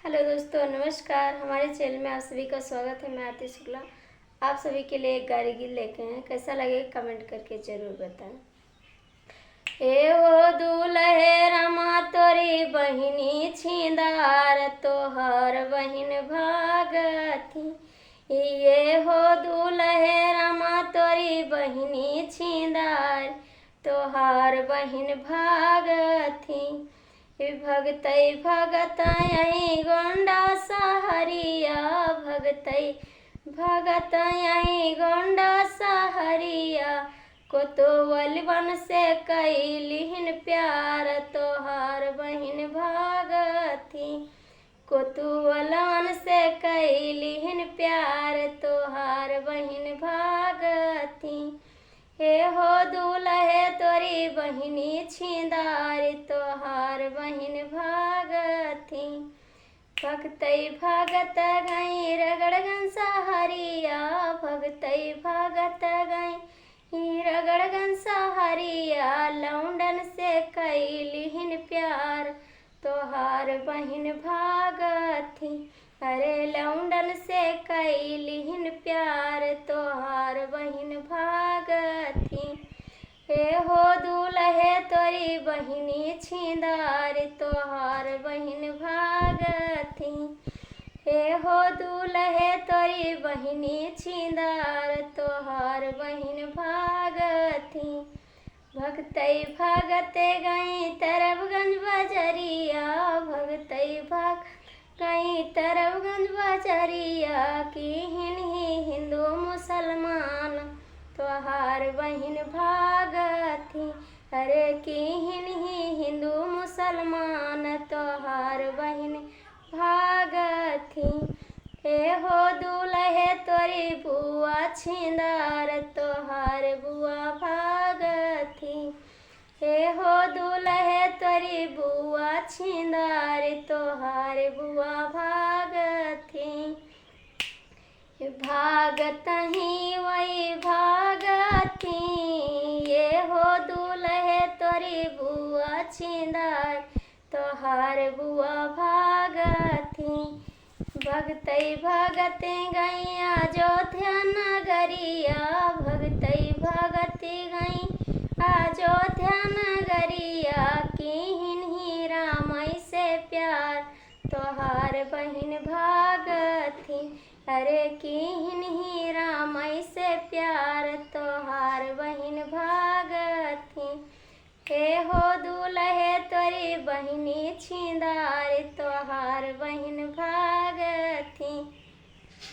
Hello दोस्तों, नमस्कार। हमारे चैनल में आप सभी का स्वागत है। मैं आरती शुक्ला आप सभी के लिए एक गाड़ी गीत लेके हैं। कैसा लगे कमेंट करके ज़रूर बताएं। ए हो दूल्हे रमा तोरी बहिनी छिंदार, तोहर बहिन भागती। ये हो दूल्हे रमा तोरी बहिनी छिंदार, तोहार बहिन भागती। भगतई भगतई गोंडा सहरिया, भगतई भगतई गोंडा सहरिया, कोतोवल वन से कैलिहन प्यार, तोहार बहिन भागती। कोतुवल वन से कैलिहन प्यार, तोहार बहिन भागती। हे हो दूल्हे तोरी बहिनी छिंदार, तोहार बहिन भागती। भगतई भगत गई रगड़गन सहरिया, भगतई भगत गई रगड़गन सहरिया, लौंडन से कैलिहन प्यार, तोहार बहिन भागती। अरे लौंडन से कैलिहन प्यार, तोहार बहिन भागती। हे हो दूल्हे तोरी बहिनी छिंदार, तोहार बहिन भागती। हे हो दूल्हे तोरी बहिनी छिंदार, तोहार बहिन भागती। भगतई भगते गई तरबगंज बजरिया, भगतई भग गई तरबगंज बजरिया, की हिंदू मुसलमान, तोहार बहिन भागती। अरे की हिंदू मुसलमान, तोहार बहिन भागती। हे हो दूल्हे तोरी बुआ छिंदार, तोहार बुआ भागती। हे हो दूल्हे तोरी बुआ छिंदार, तोहार बुआ भागती। भागतही वही भागती। ये हो दूल्हे तोरी बुआ छिंदार, तोहार बुआ भागती। भगतई भगते गई अयोध्या नगरिया, भगतई भगती गई अयोध्या नगरिया, कीहिन ही रामई से प्यार, तोहार बहिन भागती। अरे कीहिन ही रामई से प्यार, तोहार बहिन भागती। हे हो दूल्हे तोरी बहिनी छिंदार, तोहार बहिन